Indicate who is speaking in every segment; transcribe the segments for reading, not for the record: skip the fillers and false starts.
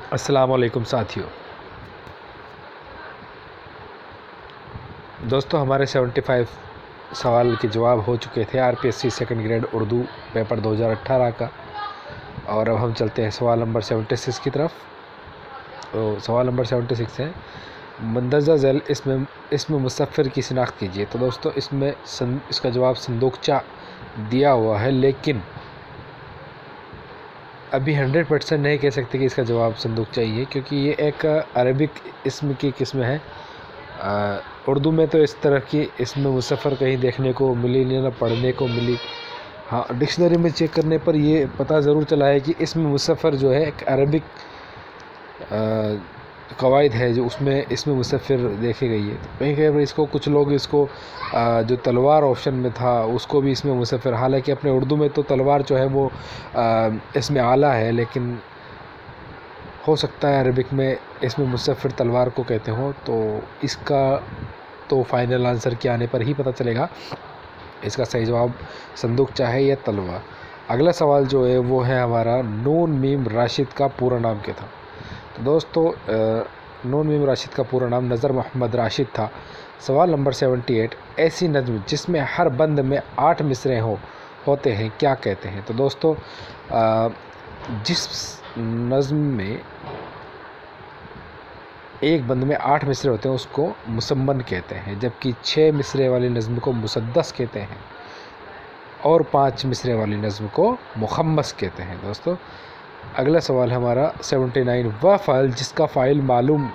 Speaker 1: अस्सलाम वालेकुम साथियों। दोस्तों, हमारे 75 सवाल के जवाब हो चुके थे RPSC second grade Urdu paper 2018 का। और अब हम चलते हैं सवाल नंबर 76 की तरफ। तो सवाल नंबर 76 है, मंदरजा झैल इसमें मुसफ़िर की शिनाख्त कीजिए। तो दोस्तों, इसमें इसका जवाब संदूकचा दिया हुआ है, लेकिन अभी 100% नहीं कह सकते कि इसका जवाब संदूकचा ही है, क्योंकि ये एक अरबिक इसम की किस्म है। उर्दू में तो इस तरह की इसमें मुसफ़िर कहीं देखने को मिली नहीं, ना पढ़ने को मिली। हाँ, डिक्शनरी में चेक करने पर ये पता ज़रूर चला है कि इसमें मुसफ़िर जो है एक अरबिक कवायद है जो उसमें इसमें मुसफ़िर देखी गई है। तो कहीं कहीं पर इसको कुछ लोग इसको जो तलवार ऑप्शन में था उसको भी इसमें मुसफ़िर, हालांकि अपने उर्दू में तो तलवार जो है वो इसमें आला है, लेकिन हो सकता है अरबिक में इसमें मुसफ़िर तलवार को कहते हो। तो इसका तो फाइनल आंसर के आने पर ही पता चलेगा इसका सही जवाब संदूकचा है या तलवार। अगला सवाल जो है वो है हमारा, नून मीम राशिद का पूरा नाम क्या था। तो दोस्तों, नून मीम राशिद का पूरा नाम नज़र मोहम्मद राशिद था। सवाल नंबर 78, ऐसी नज़्म जिसमें हर बंद में 8 मिसरे होते हैं क्या कहते हैं। तो दोस्तों, जिस नज़्म में एक बंद में 8 मिसरे होते हैं उसको मुसम्मन कहते हैं, जबकि 6 मिसरे वाली नज़्म को मुसद्दस कहते हैं और 5 मिसरे वाली नज़्म को मुखम्मस कहते हैं। दोस्तों, अगला सवाल है हमारा 79, वह फ़ाइल जिसका फ़ाइल मालूम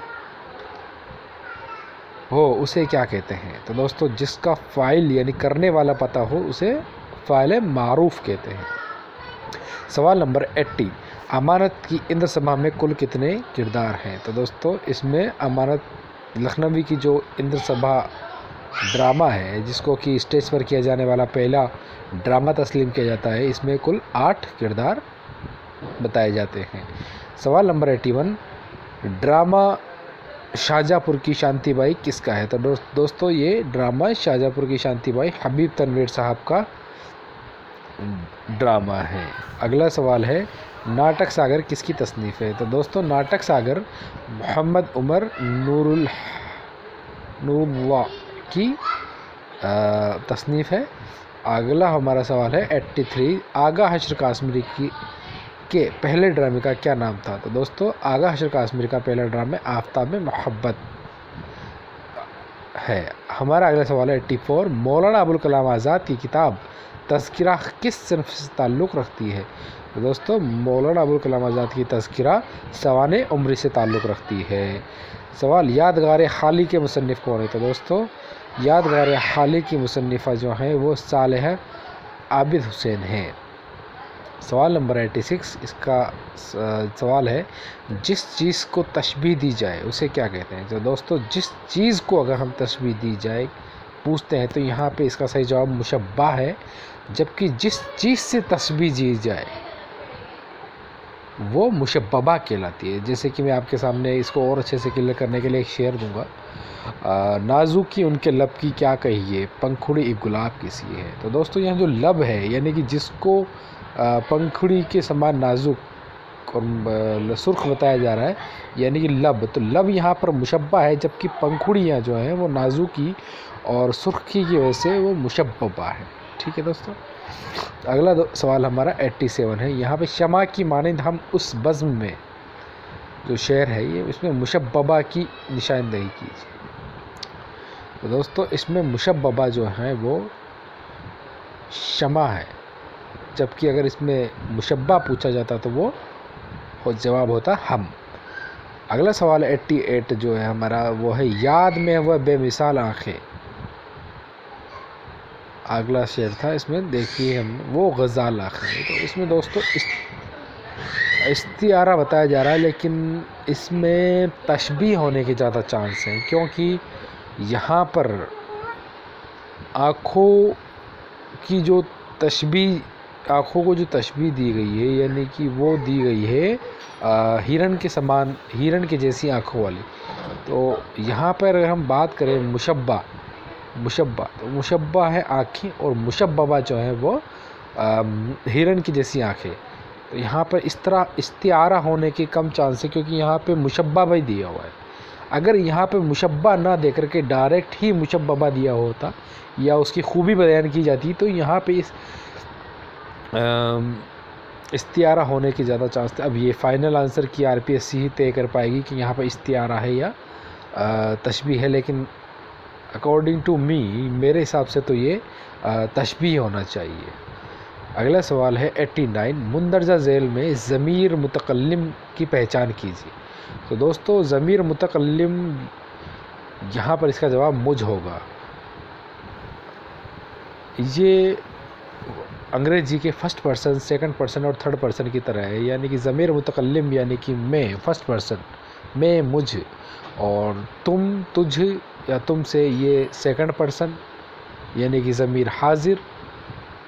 Speaker 1: हो उसे क्या कहते हैं। तो दोस्तों, जिसका फ़ाइल यानी करने वाला पता हो उसे फ़ाइल मारूफ़ कहते हैं। सवाल नंबर 80, अमानत की इंद्र सभा में कुल कितने किरदार हैं। तो दोस्तों, इसमें अमानत लखनवी की जो इंद्र सभा ड्रामा है, जिसको कि स्टेज पर किया जाने वाला पहला ड्रामा तस्लीम किया जाता है, इसमें कुल 8 किरदार बताए जाते हैं। सवाल नंबर 81, ड्रामा शाहजहाँपुर की शांतिबाई किसका है। तो दोस्तों, ये ड्रामा शाहजहाँपुर की शांतिबाई हबीब तनवीर साहब का ड्रामा है। अगला सवाल है, नाटक सागर किसकी तसनीफ़ है। तो दोस्तों, नाटक सागर मोहम्मद उमर नूरुल्लाह की तसनीफ़ है। अगला हमारा सवाल है 83, आगा हशर काश्मीरी के पहले ड्रामे का क्या नाम था। तो दोस्तों, आगा हशर काश्मीरी का पहला ड्रामा आफ्ताब में मोहब्बत है। हमारा अगला सवाल है 84, मौलाना अबुल कलाम आज़ाद की किताब तज़किरा किस सिनफ से ताल्लुक़ रखती है। तो दोस्तों, मौलाना अबुल कलाम आज़ाद की तज़किरा सवाने उम्र से ताल्लुक़ रखती है। सवाल, यादगार खाली के मुसन्निफ़ कौन है। तो दोस्तों, यादगार खाली की मुसन्निफ़ा जो हैं वो सालेह आबिद हुसैन हैं। सवाल नंबर 86, इसका सवाल है, जिस चीज़ को तशबीह दी जाए उसे क्या कहते हैं। तो दोस्तों, जिस चीज़ को अगर हम तशबीह दी जाए पूछते हैं तो यहाँ पे इसका सही जवाब मुशब्बा है, जबकि जिस चीज़ से तशबीह दी जाए वो मुशब्बा कहलाती है। जैसे कि मैं आपके सामने इसको और अच्छे से क्लियर करने के लिए एक शेर दूंगा, नाजुक की उनके लब की क्या कहिए, पंखुड़ी एक गुलाब की सी है। तो दोस्तों, यहाँ जो लब है यानी कि जिसको पंखुड़ी के समान नाजुक और सुर्ख बताया जा रहा है, यानी कि लब, तो लब यहाँ पर मुशब्बा है, जबकि पंखुड़ियाँ जो हैं वो नाजुकी और सुर्खी की वजह से वो मुशब्बा है। ठीक है दोस्तों, अगला सवाल हमारा 87 है। यहाँ पे शमा की मानिंद हम उस बज़्म में जो शेर है ये इसमें मुशब्बा की निशानदेही कीजिए। तो दोस्तों, इसमें मुशब्बा जो है वो शमा है, जबकि अगर इसमें मुशब्बा पूछा जाता तो वो जवाब होता हम। अगला सवाल 88 जो है हमारा वो है, याद में वह बेमिसाल आँखें। अगला शेर था, इसमें देखिए हम वो गज़ाल आँखें। तो इसमें दोस्तों इस्तिआरा बताया जा रहा है, लेकिन इसमें तशबीह होने के ज़्यादा चांस हैं, क्योंकि यहाँ पर आँखों की जो तशबीह, आँखों को जो तशबीह दी गई है यानी कि वो दी गई है हिरन के समान, हिरन के जैसी आँखों वाली। तो यहाँ पर अगर हम बात करें मुशब्बा, तो मुशब्बा है आँखें, और मुशब्बा जो है वो हिरन की जैसी आँखें। तो यहाँ पर इस तरह इस्तिआरा होने के कम चांस है, क्योंकि यहाँ पे मुशब्बा भी दिया हुआ है। अगर यहाँ पे मुशब्बा ना दे करके डायरेक्ट ही मुशब्बा दिया होता या उसकी खूबी बयान की जाती, तो यहाँ पे इस इस्तिआरा होने के ज़्यादा चांस थे। अब ये फ़ाइनल आंसर की आरपीएससी ही तय कर पाएगी कि यहाँ पर इस्तिआरा है या तशबीह है, लेकिन अकॉर्डिंग टू मी, मेरे हिसाब से तो ये तशबीह होना चाहिए। अगला सवाल है 89, मुंदरजा झेल में ज़मीर मुतकल्लिम की पहचान कीजिए। तो दोस्तों ज़मीर मुतकल्लिम, यहाँ पर इसका जवाब मुझ होगा। ये अंग्रेजी के फर्स्ट पर्सन, सेकंड पर्सन और थर्ड पर्सन की तरह है, यानी कि ज़मीर मुतकल्लिम यानी कि मैं फर्स्ट पर्सन, मैं मुझ, और तुम तुझ या तुमसे ये सेकंड पर्सन यानी कि ज़मीर हाजिर,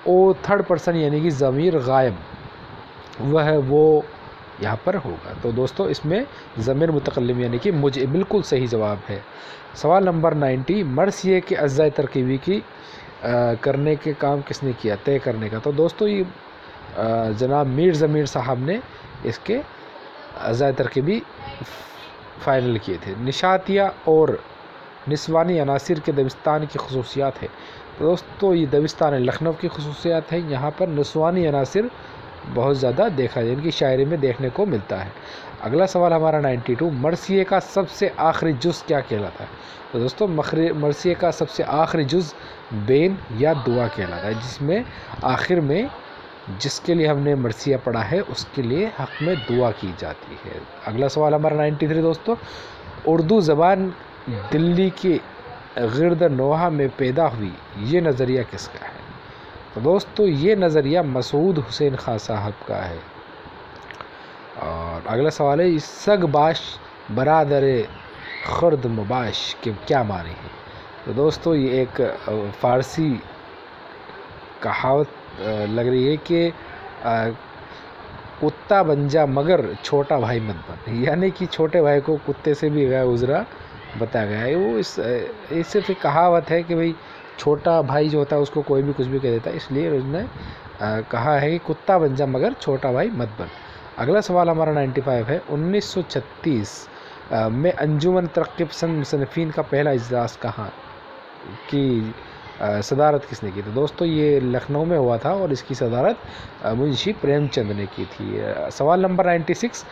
Speaker 1: और थर्ड पर्सन यानी कि ज़मीर गायब, वह वो यहाँ पर होगा। तो दोस्तों इसमें ज़मीर मुतकल्लिम यानी कि मुझ बिल्कुल सही जवाब है। सवाल नंबर 90, मर्सिए के अज़्ज़ाए तरकीबी की करने के काम किसने किया, तय करने का। तो दोस्तों ये जनाब मीर ज़मीर साहब ने इसके अज़्ज़ाए तरकीबी फ़ाइनल किए थे। निशातिया और निस्वानी अनासिर के दबिस्तान की खसूसियात है। तो दोस्तों ये दबिस्तान लखनऊ की खसूसियात है। यहाँ पर निस्वानी अनासिर बहुत ज़्यादा देखा जाए, इनकी शायरी में देखने को मिलता है। अगला सवाल हमारा 92, मर्सिए का सबसे आखिरी जुज़ क्या कहलाता है। तो दोस्तों मर्सिए का सबसे आखिरी जुज़ बेन या दुआ कहलाता है, जिसमें आखिर में जिसके लिए हमने मर्सिया पढ़ा है उसके लिए हक़ में दुआ की जाती है। अगला सवाल हमारा 93 दोस्तों, उर्दू ज़बान दिल्ली के गिरद नोहा में पैदा हुई, ये नज़रिया किसका है। तो दोस्तों ये नज़रिया मसूद हुसैन खां साहब का है। और अगला सवाल है, सगबाश बरादर खुर्द मुबाश के क्या माने हैं। तो दोस्तों ये एक फ़ारसी कहावत लग रही है कि कुत्ता बन जा मगर छोटा भाई मत बन, यानी कि छोटे भाई को कुत्ते से भी गया गुजरा बताया गया है। वो इस सिर्फ एक कहावत है कि भाई छोटा भाई जो होता है उसको कोई भी कुछ भी कह देता है, इसलिए उसने कहा है कि कुत्ता बन जा मगर छोटा भाई मत बन। अगला सवाल हमारा 95 है, 1936 में अंजुमन तरक्की पसंद मुसन्निफ़ीन का पहला इजलास कहाँ की सदारत किसने की। तो दोस्तों ये लखनऊ में हुआ था और इसकी सदारत मुंशी प्रेमचंद ने की थी। सवाल नंबर 96,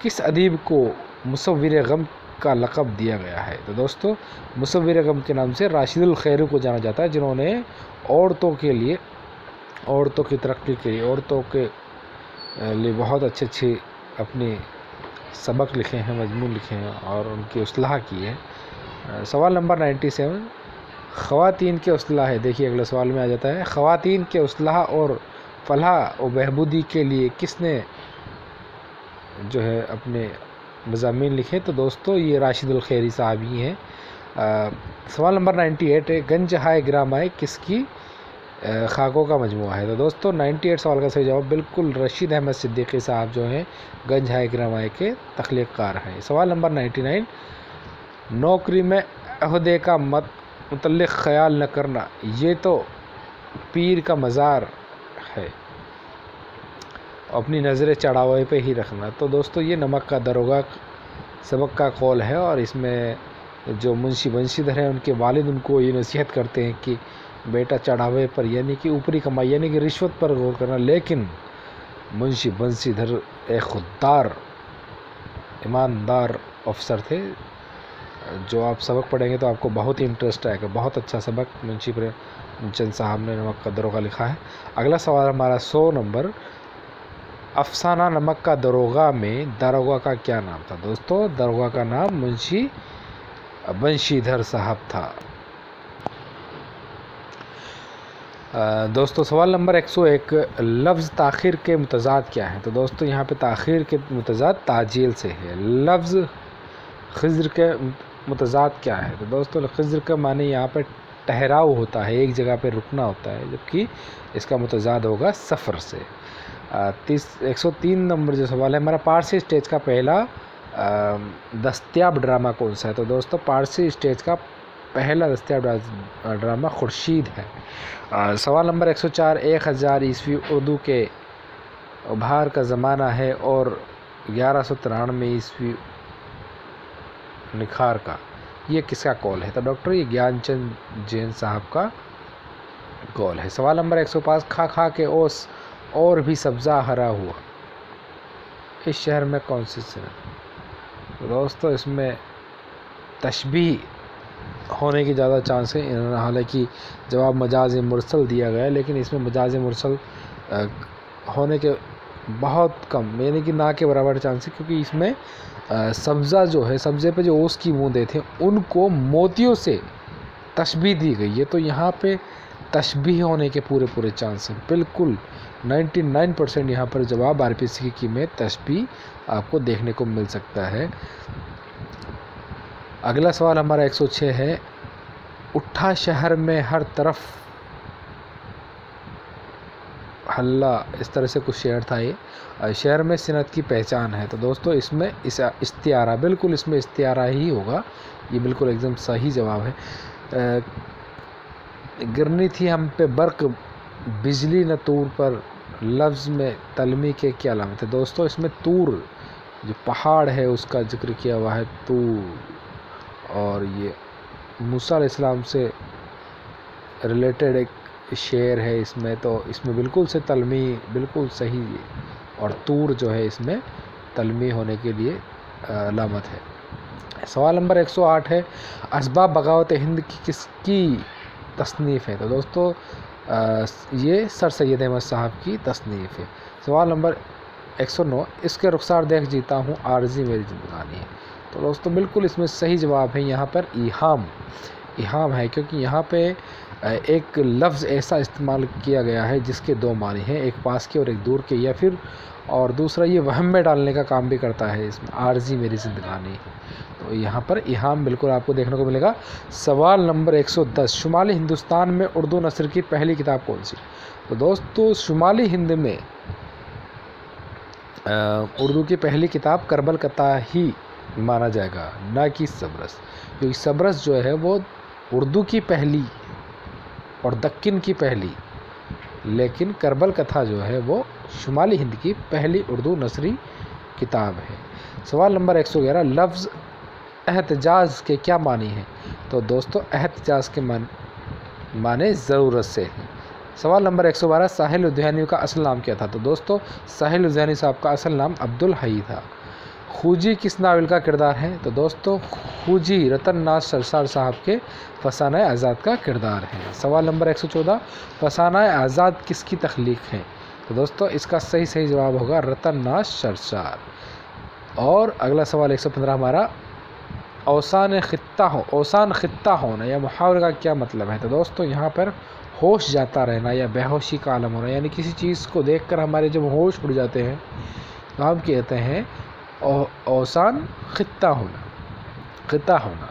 Speaker 1: किस अदीब को मुसव्विर गम का लक़ब दिया गया है। तो दोस्तों मुसव्विर गम के नाम से राशिदुल खैरी को जाना जाता है, जिन्होंने औरतों के लिए, औरतों की तरक्की के लिए, औरतों के लिए बहुत अच्छे अच्छे अपने सबक लिखे हैं, मजमून लिखे हैं और उनकी इस्लाह की है। सवाल नंबर 97, ख़वातीन के इस्लाह है। देखिए अगले सवाल में आ जाता है, ख़वातीन के इस्लाह और फलाह और बहबूदी के लिए किसने जो है अपने मज़ामीन लिखे। तो दोस्तों ये राशिदुल खैरी साहब ही हैं। सवाल नंबर 98 है, गंज हाय ग्रामाए किसकी खाकों का मजमुआ है। तो दोस्तों 98 सवाल का सही जवाब बिल्कुल रशीद अहमद सिद्दीकी साहब जो हैं गंज हाय ग्रामाए के तख्लीक़कार हैं। सवाल नंबर 99, नौकरी में अहदे का मुतल्लिक़ ख्याल न करना, ये तो पीर का मज़ार है, अपनी नज़रें चढ़ावे पे ही रखना। तो दोस्तों ये नमक का दरोगा सबक का कौल है और इसमें जो मुंशी बंशीधर हैं उनके वालिद उनको ये नसीहत करते हैं कि बेटा चढ़ावे पर यानी कि ऊपरी कमाई यानी कि रिश्वत पर गौर करना। लेकिन मुंशी बंशीधर एक खुददार ईमानदार अफसर थे, जो आप सबक पढ़ेंगे तो आपको बहुत ही इंटरेस्ट आएगा। बहुत अच्छा सबक मुंशी प्रेमचंद साहब ने नमक का दरोगा लिखा है। अगला सवाल हमारा 100 नंबर, अफसाना नमक का दरोगा में दारोगा का क्या नाम था। दोस्तों दारोगा का नाम मुंशी बंशीधर साहब था। दोस्तों सवाल नंबर 101, लफ्ज़ ताख़ीर के मुतज़ाद क्या है। तो दोस्तों यहाँ पे ताख़ीर के मुतज़ाद ताजील से है। लफ्ज़ खिज़्र के मुतज़ाद क्या है। तो दोस्तों खिज़्र का माने यहाँ पे ठहराव होता है, एक जगह पे रुकना होता है, जबकि इसका मुतज़ाद होगा सफ़र से। 103 नंबर जो सवाल है हमारा, पारसी स्टेज का पहला दस्तयाब ड्रामा कौन सा है। तो दोस्तों पारसी स्टेज का पहला दस्तयाब ड्रामा खुर्शीद है। सवाल नंबर 104, 1000 ईस्वी उर्दू के उभार का ज़माना है और 1193 ईस्वी निखार का, ये किसका कॉल है? तो डॉक्टर ये ज्ञानचंद जैन साहब का कॉल है। सवाल नंबर 105, खा खा के ओस और भी सब्ज़ा हरा हुआ, इस शहर में कौन सी सनत? तो दोस्तों इसमें तशबीह होने की ज़्यादा चांस है, हालांकि जवाब मजाज मुरसल दिया गया है, लेकिन इसमें मजाज मुरसल होने के बहुत कम, यानी कि ना के बराबर चांस है, क्योंकि इसमें सब्ज़ा जो है, सब्ज़े पे जो ओस की बूंदें थे उनको मोतियों से तशबीह दी गई है। तो यहाँ पे तशबीह होने के पूरे चांस हैं, बिल्कुल 99% यहाँ पर जवाब RPCQ में तशबीह आपको देखने को मिल सकता है। अगला सवाल हमारा 106 है, उठा शहर में हर तरफ हल्ला, इस तरह से कुछ शेर था। ये शहर में सिनत की पहचान है। तो दोस्तों इसमें इस्तियारा, बिल्कुल इसमें इस्तियारा ही होगा, ये बिल्कुल एकदम सही जवाब है। गिरनी थी हम पे बर्क बिजली न तूर पर, लफ्ज़ में तलमी के क्या अलामत है? दोस्तों इसमें तूर जो पहाड़ है उसका जिक्र किया हुआ है, तूर, और ये मूसा अलैहिस्सलाम से रिलेटेड एक शेर है इसमें, तो इसमें बिल्कुल से तलमी बिल्कुल सही है, और तूर जो है इसमें तलमी होने के लिए अलामत है। सवाल नंबर 108 है, असबाब बगावत हिंद की किसकी तसनीफ़ है? तो दोस्तों ये सर सैयद अहमद साहब की तसनीफ़ है। सवाल नंबर 109, इसके रुखसार देख जीता हूँ, आरज़ी मेरी ज़िंदगानी है। तो दोस्तों बिल्कुल इसमें सही जवाब है यहाँ पर इहाम है, क्योंकि यहाँ पे एक लफ्ज़ ऐसा इस्तेमाल किया गया है जिसके दो मानी हैं, एक पास के और एक दूर के, या फिर और दूसरा ये वहम में डालने का काम भी करता है इसमें, आरज़ी मेरी ज़िंदगानी। तो यहाँ पर इहाम बिल्कुल आपको देखने को मिलेगा। सवाल नंबर 110, शुमाली हिंदुस्तान में उर्दू नस्र की पहली किताब कौन सी? तो दोस्तों शुमाली हिंद में उर्दू की पहली किताब करबल कता ही माना जाएगा, ना कि सबरस, क्योंकि सबरस जो है वो उर्दू की पहली और दक्कन की पहली, लेकिन करबल कथा जो है वो शुमाली हिंद की पहली उर्दू नसरी किताब है। सवाल नंबर 111, लफ्ज़ एहतजाज के क्या मानी हैं? तो दोस्तों एहतजाज के माने ज़रूरत से हैं। सवाल नंबर 112, साहिल लुधियानी का असल नाम क्या था? तो दोस्तों साहिल लुधियानी साहब का असल नाम अब्दुल हई था। खूजी किस नावल का किरदार है? तो दोस्तों खूजी रतन नाथ सरसार साहब के फसाना आज़ाद का किरदार है। सवाल नंबर 114, फसाना आज़ाद किसकी तख्लीक है? तो दोस्तों इसका सही जवाब होगा रतन नाथ सरसार। और अगला सवाल 115 हमारा, औसान खित्ता होना या मुहावरे का क्या मतलब है? तो दोस्तों यहाँ पर होश जाता रहना या बेहोशी का आलम होना, यानी किसी चीज़ को देखकर हमारे जब होश उड़ जाते हैं तो हम कहते हैं औसान खित्ता होना।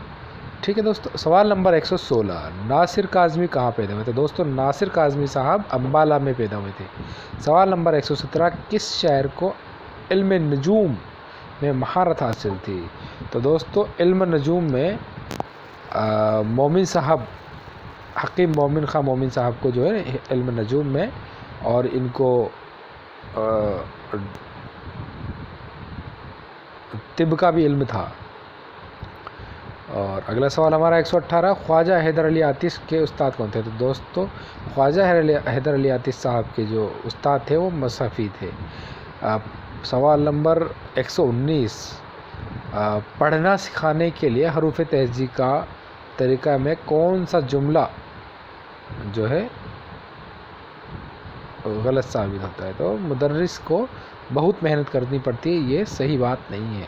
Speaker 1: ठीक है दोस्तों। सवाल नंबर 116, नासिर काज़मी कहाँ पैदा हुए थे? दोस्तों नासिर काज़मी साहब अम्बाला में पैदा हुए थे। सवाल नंबर 117, किस शायर को इल्म नजूम में महारत हासिल थी? तो दोस्तों इल्म नजूम में मोमिन साहब, हकीम मोमिन खां मोमिन साहब को जो है इल्म नजूम में, और इनको तिब का भी इल्म था। और अगला सवाल हमारा 118, ख्वाजा हैदर अली आतिश के उस्ताद कौन थे? तो दोस्तों ख्वाजा हैदर अली आतिश साहब के जो उस्ताद थे वो मसहफ़ी थे। सवाल नंबर 119, पढ़ना सिखाने के लिए हरूफ तहज़ी का तरीक़ा में कौन सा जुमला जो है गलत साबित होता है? तो मुदर्रिस को बहुत मेहनत करनी पड़ती है, ये सही बात नहीं है।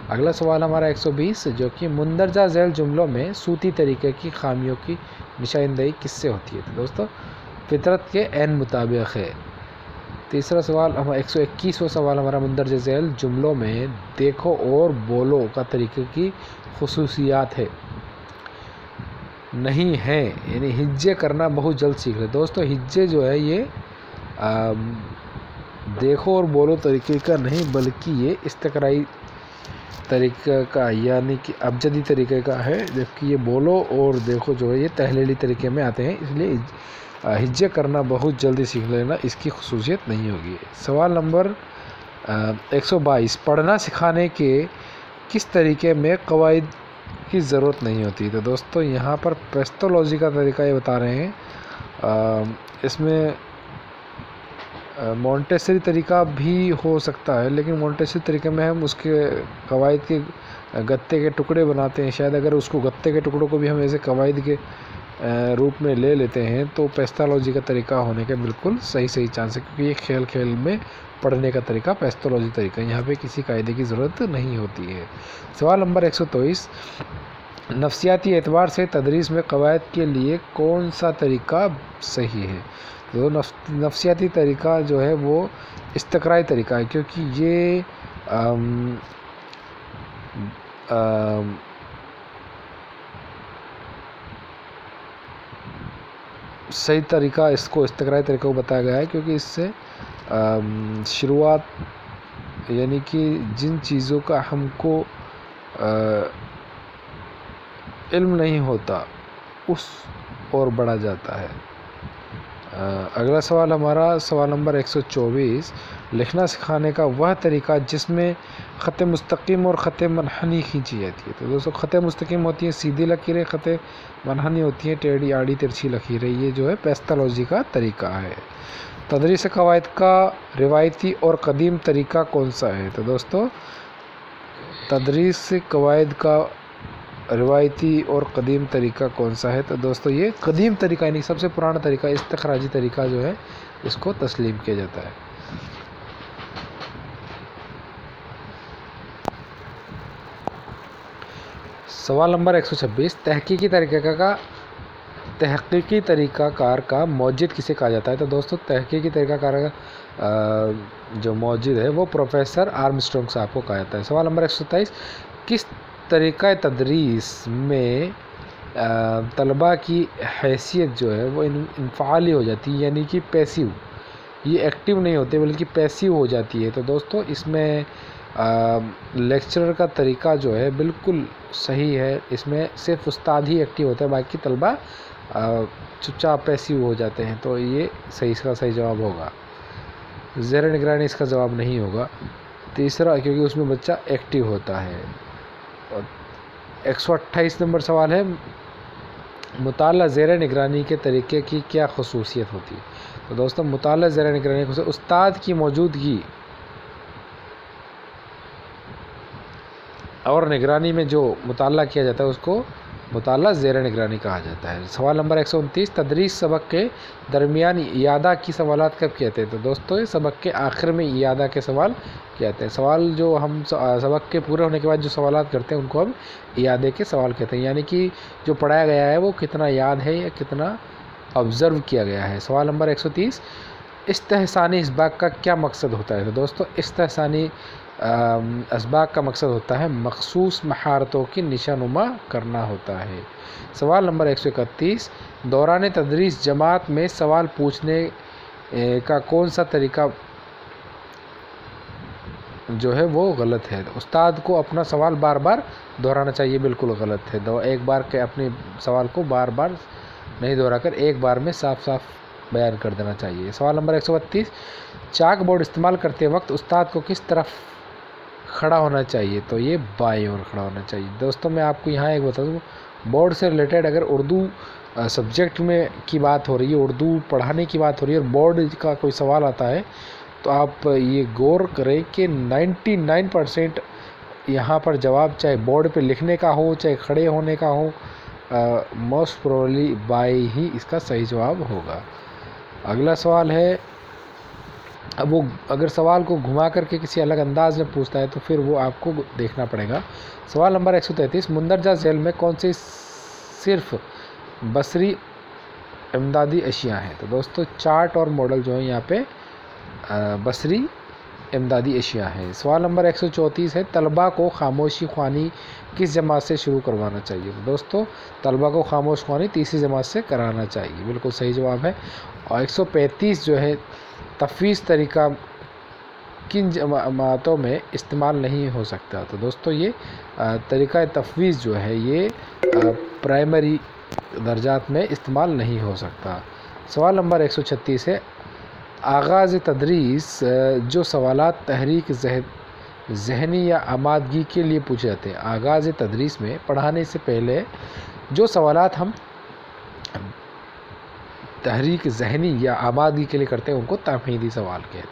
Speaker 1: अगला सवाल हमारा 120, जो कि मुंदरजा झैल जुमलों में सूती तरीके की खामियों की निशानदेही किससे होती है? तो दोस्तों फितरत के ऐन मुताबिक है। तीसरा सवाल, हम 121वां सवाल हमारा, मुंदरजा झैल जुमलों में देखो और बोलो का तरीके की खुसूसियात है नहीं है, यानी हिज्जे करना बहुत जल्द सीख ले। दोस्तों हिज्जे जो है ये देखो और बोलो तरीके का नहीं, बल्कि ये इस्तक़राई तरीक़े का, यानी कि अबजदी तरीक़े का है, जबकि ये बोलो और देखो जो है ये तहलीली तरीके में आते हैं, इसलिए हिज्जे करना बहुत जल्दी सीख लेना इसकी खसूसियत नहीं होगी। सवाल नंबर 122, पढ़ना सिखाने के किस तरीके में कवायद की ज़रूरत नहीं होती। तो दोस्तों यहाँ पर पेस्टोलॉजी का तरीका ये बता रहे हैं। इसमें मॉन्टेसरी तरीका भी हो सकता है, लेकिन मॉन्टेसरी तरीके में हम उसके कवायद के गत्ते के टुकड़े बनाते हैं। शायद अगर उसको गत्ते के टुकड़ों को भी हम ऐसे कवायद के रूप में ले लेते हैं तो पेस्टोलॉजी का तरीका होने के बिल्कुल सही चांस है, क्योंकि ये खेल खेल में पढ़ने का तरीका पेस्टोलॉजी तरीका, यहाँ पे किसी कायदे की ज़रूरत नहीं होती है। सवाल नंबर 123, नफ्सियाती एतबार से तदरीस में कवायद के लिए कौन सा तरीका सही है। तो नफ्सियाती तरीका जो है वो इस्तक़राई तरीका है, क्योंकि ये सही तरीका इसको इस्तक़राई तरीक़ा को बताया गया है, क्योंकि इससे शुरुआत यानी कि जिन चीज़ों का हमको इल्म नहीं होता उस और बढ़ा जाता है। अगला सवाल हमारा सवाल नंबर 124, लिखना सिखाने का वह तरीका जिसमें ख़त मुस्तकीम और ख़त मनहनी खींची जाती है। तो दोस्तों ख़त मुस्तकीम होती है सीधी लकीरें, ख़त मनहनी होती है टेढ़ी आड़ी तिरछी लकीरें। ये जो है पेस्टोलॉजी का तरीका है। तदरीस कवायद का रिवायती और कदीम तरीका कौन सा है। तो दोस्तों तदरीस कवायद का रिवायती और कदीम तरीका कौन सा है। तो दोस्तों ये कदीम तरीका यानी सबसे पुराना तरीका इस्तखराजी तरीका जो है इसको तस्लीम किया जाता है। सवाल नंबर 126, तहकीकी तरीक़ाकार का मौजिद किसे कहा जाता है। तो दोस्तों तहकीकी तरीक़ाकार का जो मौजिद है वो प्रोफेसर आर्मस्ट्रॉन्ग साहब को कहा जाता है। सवाल नंबर 127, किस तरीक़ा तदरीस में तलबा की हैसियत जो है वो इनफ़ाली हो जाती है, यानी कि पैसिव, ये एक्टिव नहीं होते बल्कि पैसिव हो जाती है। तो दोस्तों इसमें लेक्चरर का तरीका जो है बिल्कुल सही है, इसमें सिर्फ उस्ताद ही एक्टिव होता है, बाकी तलबा चुपचाप पैसिव हो जाते हैं। तो ये इसका सही जवाब होगा। ज़ेर निगरानी इसका जवाब नहीं होगा। तीसरा, क्योंकि उसमें बच्चा एक्टिव होता है। और 128 नंबर सवाल है, मुताला ज़ेर निगरानी के तरीके की क्या खसूसियत होती है। तो दोस्तों मुताला ज़ेर निगरानी को उस्ताद की मौजूदगी और निगरानी में जो मुताला किया जाता है उसको मुताला ज़ेर निगरानी कहा जाता है। सवाल नंबर 129, तदरीस सबक के दरमियान इयादा की सवालात कब कहते हैं। तो दोस्तों ये सबक के आखिर में इयादा के सवाल कहते हैं। सवाल जो हम सबक के पूरे होने के बाद जो सवालात करते हैं उनको हम इयादे के सवाल कहते हैं, यानी कि जो पढ़ाया गया है वो कितना याद है या कितना ऑब्ज़र्व किया गया है। सवाल नंबर 130, इस्तेहसानी इसबाक का क्या मकसद होता है। तो दोस्तों इस्तेहसानी असबाक का मकसद होता है मखसूस महारतों की निशानुमा करना होता है। सवाल नंबर 131, दौरान तदरीस जमात में सवाल पूछने का कौन सा तरीका जो है वो गलत है। उस्ताद को अपना सवाल बार बार दोहराना चाहिए, बिल्कुल गलत है। एक बार के अपने सवाल को बार बार नहीं दोहराकर एक बार में साफ साफ बयान कर देना चाहिए। सवाल नंबर 132, चाक बोर्ड इस्तेमाल करते वक्त उस्ताद को किस तरफ खड़ा होना चाहिए। तो ये बाएं ओर खड़ा होना चाहिए। दोस्तों मैं आपको यहाँ एक बता दूँ, बोर्ड से रिलेटेड अगर उर्दू सब्जेक्ट में की बात हो रही है, उर्दू पढ़ाने की बात हो रही है और बोर्ड का कोई सवाल आता है तो आप ये गौर करें कि 99% यहाँ पर जवाब चाहे बोर्ड पे लिखने का हो चाहे खड़े होने का हो, मोस्ट प्रोबेबली बाई ही इसका सही जवाब होगा। अगला सवाल है, अब वो अगर सवाल को घुमा करके किसी अलग अंदाज में पूछता है तो फिर वो आपको देखना पड़ेगा। सवाल नंबर 133, मुंदरजा झेल में कौन सी सिर्फ बसरी इमदादी अशिया हैं। तो दोस्तों चार्ट और मॉडल जो है यहाँ पे बसरी इमदादी अशिया है। सवाल नंबर 134 है, तलबा को खामोशी ख्वानी किस जमात से शुरू करवाना चाहिए। तो दोस्तों तलबा को खामोश ख्वानी तीसरी जमात से कराना चाहिए, बिल्कुल सही जवाब है। और 135 जो है, तफवीज़ तरीका किन जमातों में इस्तेमाल नहीं हो सकता। तो दोस्तों ये तरीका तफवीज़ जो है ये प्राइमरी दर्जात में इस्तेमाल नहीं हो सकता। सवाल नंबर 136 है, आगाज़ तदरीस जो सवालात तहरीक ज़हनी या आमादगी के लिए पूछे जाते हैं। आगाज़ तदरीस में पढ़ाने से पहले जो सवालात हम तहरीक ज़हनी या आमादगी के लिए करते हैं उनको तमहीदी सवाल कहते हैं।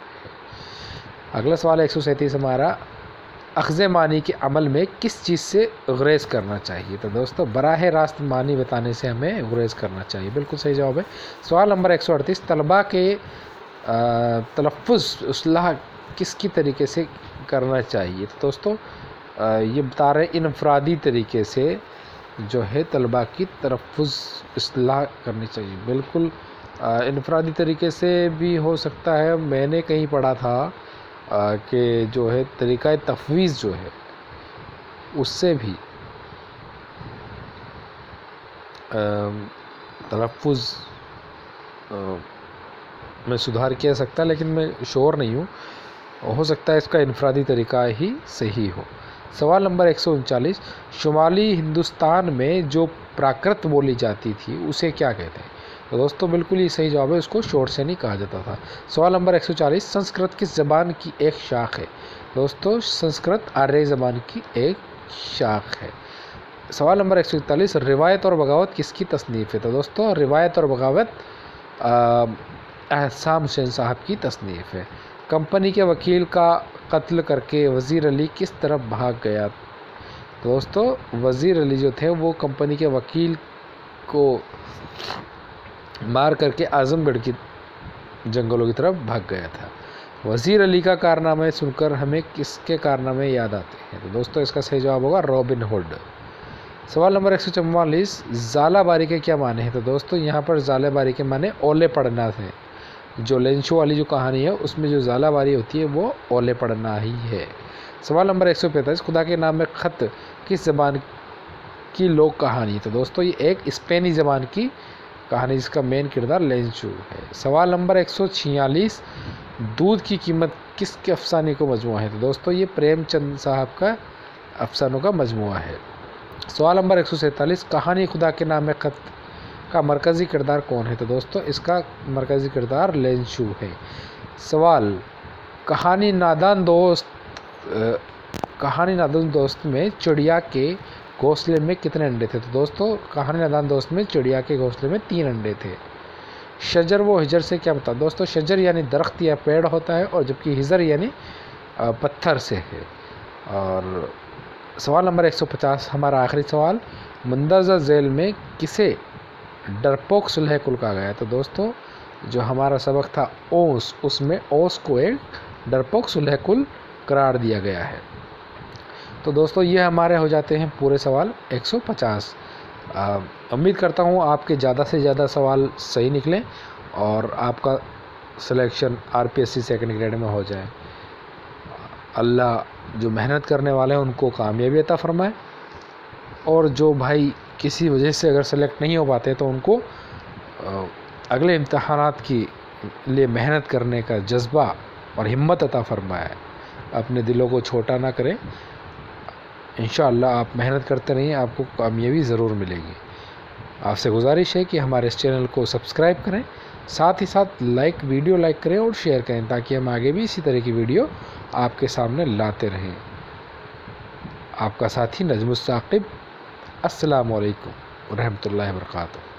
Speaker 1: अगला सवाल 137 हमारा, अख़ज़ मानी के अमल में किस चीज़ से गुरेज़ करना चाहिए। तो दोस्तों बराह रास्त मानी बताने से हमें गुरेज़ करना चाहिए, बिल्कुल सही जवाब है। सवाल नंबर 138, तलबा के तलफ़्फ़ुज़ इस्लाह किसकी तरीके से करना चाहिए। तो दोस्तों ये बता रहे हैं इनफरादी तरीके से जो है तलबा की तलफ़्फ़ुज़ इस्लाह करनी चाहिए। बिल्कुल इनफरादी तरीके से भी हो सकता है। मैंने कहीं पढ़ा था कि जो है तरीक़ा तफ़वीज़ जो है उससे भी तलफ़्फ़ुज़ में सुधार किया सकता है, लेकिन मैं श्योर नहीं हूँ। हो सकता है इसका इनफरादी तरीका ही सही हो। सवाल नंबर 139, शुमाली हिंदुस्तान में जो प्राकृत बोली जाती थी उसे क्या कहते हैं। तो दोस्तों बिल्कुल ही सही जवाब है, उसको शोरसेनी कहा जाता था। सवाल नंबर 140, संस्कृत किस ज़बान की एक शाख है। दोस्तों संस्कृत आर्य ज़बान की एक शाख है। सवाल नंबर 141, रिवायत और बगावत किसकी तसनीफ़ है। तो दोस्तों रिवायत और बगावत एहसान हुसैन साहब की तसनीफ़ है। कंपनी के वकील का कत्ल करके वज़ीर अली किस तरफ भाग गया। तो दोस्तों वज़ीर अली जो थे वो कंपनी के वकील को मार करके आज़मगढ़ की जंगलों की तरफ भाग गया था। वज़ीर अली का कारनामे सुनकर हमें किसके कारनामे याद आते हैं। तो दोस्तों इसका सही जवाब होगा रॉबिन हुड। सवाल नंबर 144, ज़ालाबारी के क्या माने हैं। तो दोस्तों यहाँ पर ज़ालाबारी के माने ओले पढ़ना थे। जो लेंशो वाली जो कहानी है उसमें जो ज़ालाबारी होती है वो ओले पढ़ना ही है। सवाल नंबर 145, खुदा के नाम में ख़त किस ज़बान की लोक कहानी। तो दोस्तों ये एक स्पेनी ज़बान की कहानी जिसका मेन किरदार लेंशो है। सवाल नंबर 146, दूध की कीमत किसके अफसाने को मजमुआ है। तो दोस्तों ये प्रेमचंद साहब का अफसानों का मजमुआ है। सवाल नंबर 147, कहानी खुदा के नाम में ख़त का मरकज़ी किरदार कौन है। तो दोस्तों इसका मरकज़ी किरदार लेंशो है। सवाल, कहानी नादान दोस्त में चिड़िया के घोंसले में कितने अंडे थे। तो दोस्तों कहानी नादान दोस्त में चिड़िया के घोंसले में 3 अंडे थे। शजर व हिजर से क्या बता। दोस्तों शजर यानी दरख्त या पेड़ होता है और जबकि हिजर यानी पत्थर से है। और सवाल नंबर 150 हमारा आखिरी सवाल, मंदरजा झेल में किसे डरपोक सुलह कुल कहा गया। तो दोस्तों जो हमारा सबक था ओस, उसमें ओस को एक डरपोक सुलह कुल करार दिया गया है। तो दोस्तों ये हमारे हो जाते हैं पूरे सवाल 150। उम्मीद करता हूँ आपके ज़्यादा से ज़्यादा सवाल सही निकलें और आपका सिलेक्शन आरपीएससी सेकंड ग्रेड में हो जाए। अल्लाह जो मेहनत करने वाले हैं उनको कामयाबी अता फरमाए, और जो भाई किसी वजह से अगर सेलेक्ट नहीं हो पाते तो उनको अगले इम्तहानात की लिए मेहनत करने का जज्बा और हिम्मत अता फरमाए। अपने दिलों को छोटा ना करें। इंशाअल्लाह आप मेहनत करते रहिए, आपको कामयाबी ज़रूर मिलेगी। आपसे गुजारिश है कि हमारे इस चैनल को सब्सक्राइब करें, साथ ही साथ वीडियो लाइक करें और शेयर करें ताकि हम आगे भी इसी तरह की वीडियो आपके सामने लाते रहें। आपका साथी नजमुस साकिब। अस्सलामु अलैकुम व रहमतुल्लाहि व बरकातुहू।